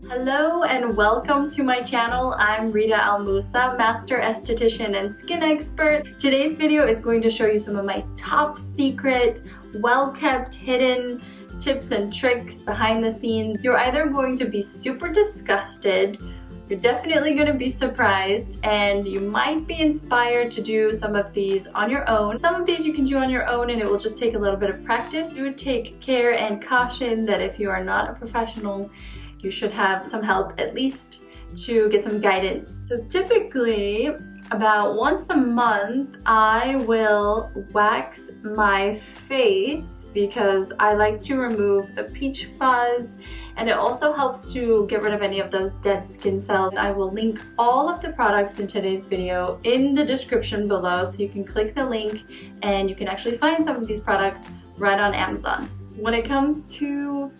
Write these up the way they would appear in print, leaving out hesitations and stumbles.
Hello and welcome to my channel. I'm Rita Almusa, master esthetician and skin expert. Today's video is going to show you some of my top secret, well-kept, hidden tips and tricks behind the scenes. You're either going to be super disgusted, you're definitely going to be surprised, and you might be inspired to do some of these on your own. Some of these you can do on your own and it will just take a little bit of practice. You would take care and caution that if you are not a professional, you should have some help at least to get some guidance. So typically, about once a month, I will wax my face because I like to remove the peach fuzz, and it also helps to get rid of any of those dead skin cells. I will link all of the products in today's video in the description below, so you can click the link and you can actually find some of these products right on Amazon. When it comes to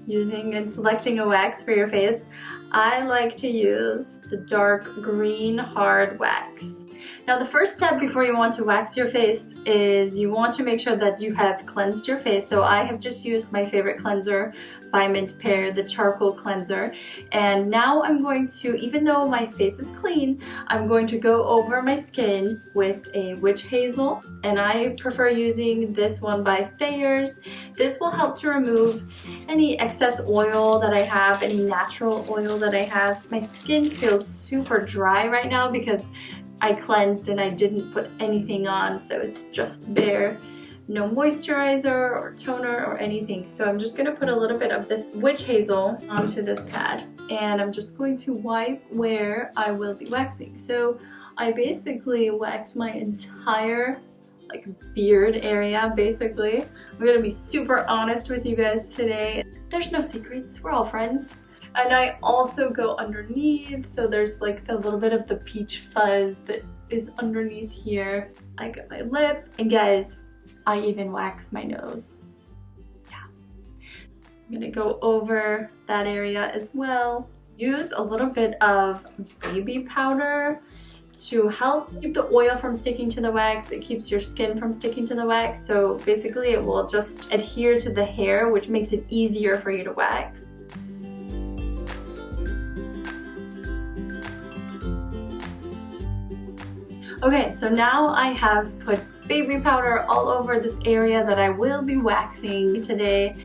using and selecting a wax for your face, I like to use the dark green hard wax. Now the first step before you want to wax your face is you want to make sure that you have cleansed your face. So I have just used my favorite cleanser by Mint Pear, the charcoal cleanser. And now I'm going to, even though my face is clean, I'm going to go over my skin with a witch hazel. And I prefer using this one by Thayer's. This will help to remove any excess oil that I have, any natural oil that I have. My skin feels super dry right now because I cleansed and I didn't put anything on, so it's just bare. No moisturizer or toner or anything. So I'm just gonna put a little bit of this witch hazel onto this pad, and I'm just going to wipe where I will be waxing. So I basically wax my entire beard area, basically. I'm gonna be super honest with you guys today. There's no secrets, we're all friends. And I also go underneath, so there's like a little bit of the peach fuzz that is underneath here. I got my lip, and guys, I even wax my nose. Yeah. I'm gonna go over that area as well. Use a little bit of baby powder to help keep the oil from sticking to the wax. It keeps your skin from sticking to the wax, so basically it will just adhere to the hair, which makes it easier for you to wax. Okay, so now I have put baby powder all over this area that I will be waxing today.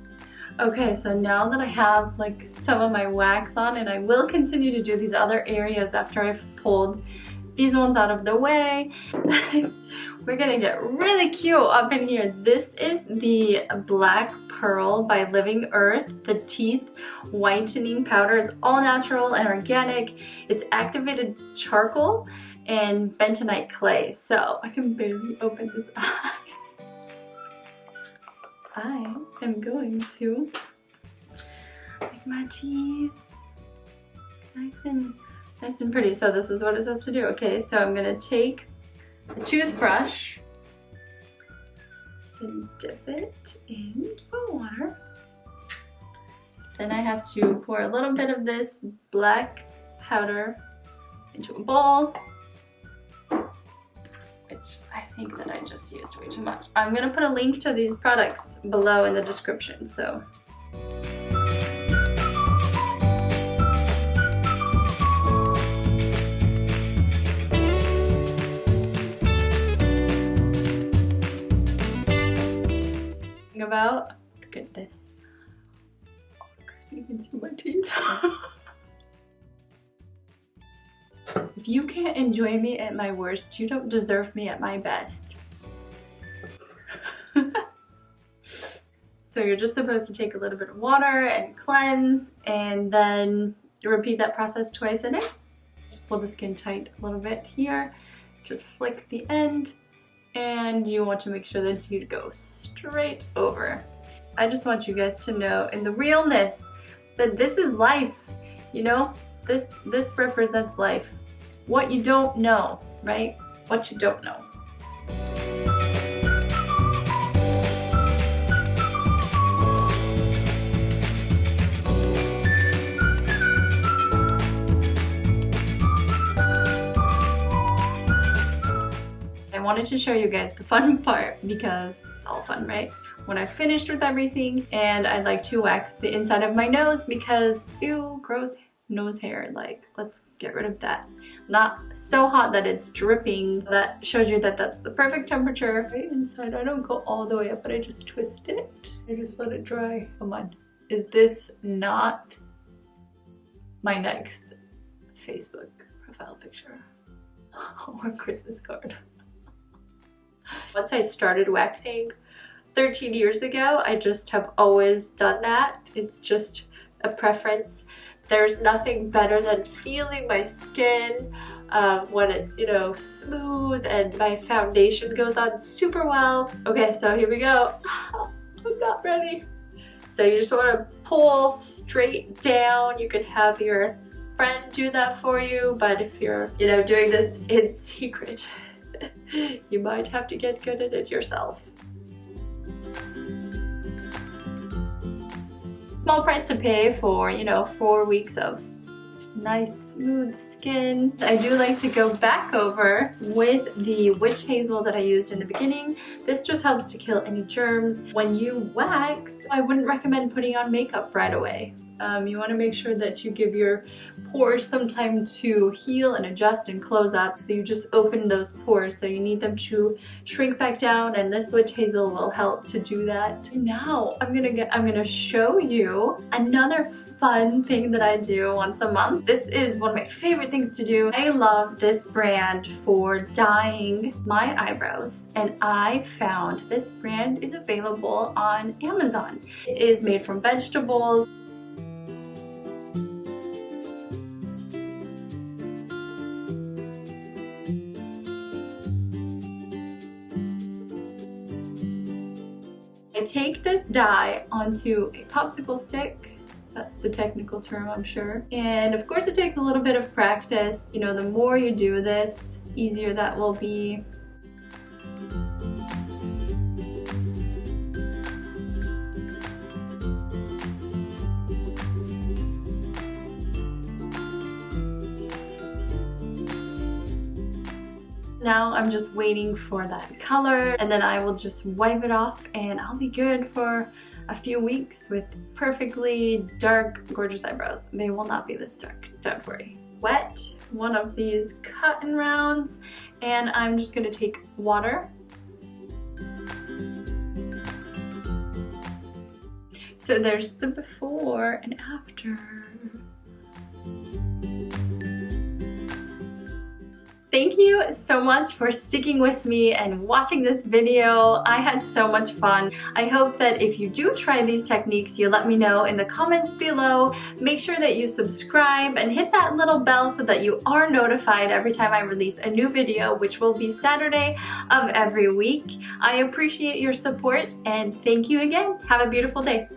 Okay, so now that I have some of my wax on, and I will continue to do these other areas after I've pulled these ones out of the way, we're gonna get really cute up in here. This is the Black Pearl by Living Earth, the teeth whitening powder. It's all natural and organic. It's activated charcoal and bentonite clay. So I can barely open this eye. I am going to make my teeth nice and pretty. So this is what it says to do. Okay, so I'm gonna take a toothbrush and dip it in some water. Then I have to pour a little bit of this black powder into a bowl, which I think that I just used way too much. I'm gonna put a link to these products below in the description, so. Look at this. Oh, you can see my teeth. If you can't enjoy me at my worst, you don't deserve me at my best. So you're just supposed to take a little bit of water and cleanse, and then repeat that process twice a day. Just pull the skin tight a little bit here. Just flick the end, and you want to make sure that you go straight over. I just want you guys to know in the realness that this is life, you know? This represents life. What you don't know, right? What you don't know. I wanted to show you guys the fun part because it's all fun, right? when I finished with everything, and I'd like to wax the inside of my nose because ew, gross nose hair. Like, let's get rid of that. Not so hot that it's dripping. That shows you that that's the perfect temperature. Right inside, I don't go all the way up, but I just twist it. I just let it dry. Come on. Is this not my next Facebook profile picture or Christmas card? Once I started waxing 13 years ago, I just have always done that. It's just a preference. There's nothing better than feeling my skin when it's, you know, smooth and my foundation goes on super well. Okay, so here we go. I'm not ready. So you just want to pull straight down. You can have your friend do that for you, but if you're, you know, doing this in secret, you might have to get good at it yourself. Small price to pay for, you know, 4 weeks of nice smooth skin. I do like to go back over with the witch hazel that I used in the beginning. This just helps to kill any germs. When you wax, I wouldn't recommend putting on makeup right away. You want to make sure that you give your pores some time to heal and adjust and close up. So you just open those pores, so you need them to shrink back down, and this witch hazel will help to do that. Now I'm gonna show you another fun thing that I do once a month. This is one of my favorite things to do. I love this brand for dyeing my eyebrows, and I found this brand is available on Amazon. It is made from vegetables. I take this dye onto a popsicle stick. That's the technical term, I'm sure. And of course it takes a little bit of practice. You know, the more you do this, easier that will be. Now I'm just waiting for that color, and then I will just wipe it off and I'll be good for a few weeks with perfectly dark, gorgeous eyebrows. They will not be this dark, don't worry. Wet one of these cotton rounds, and I'm just gonna take water. So there's the before and after. Thank you so much for sticking with me and watching this video. I had so much fun. I hope that if you do try these techniques, you let me know in the comments below. Make sure that you subscribe and hit that little bell so that you are notified every time I release a new video, which will be Saturday of every week. I appreciate your support, and thank you again. Have a beautiful day.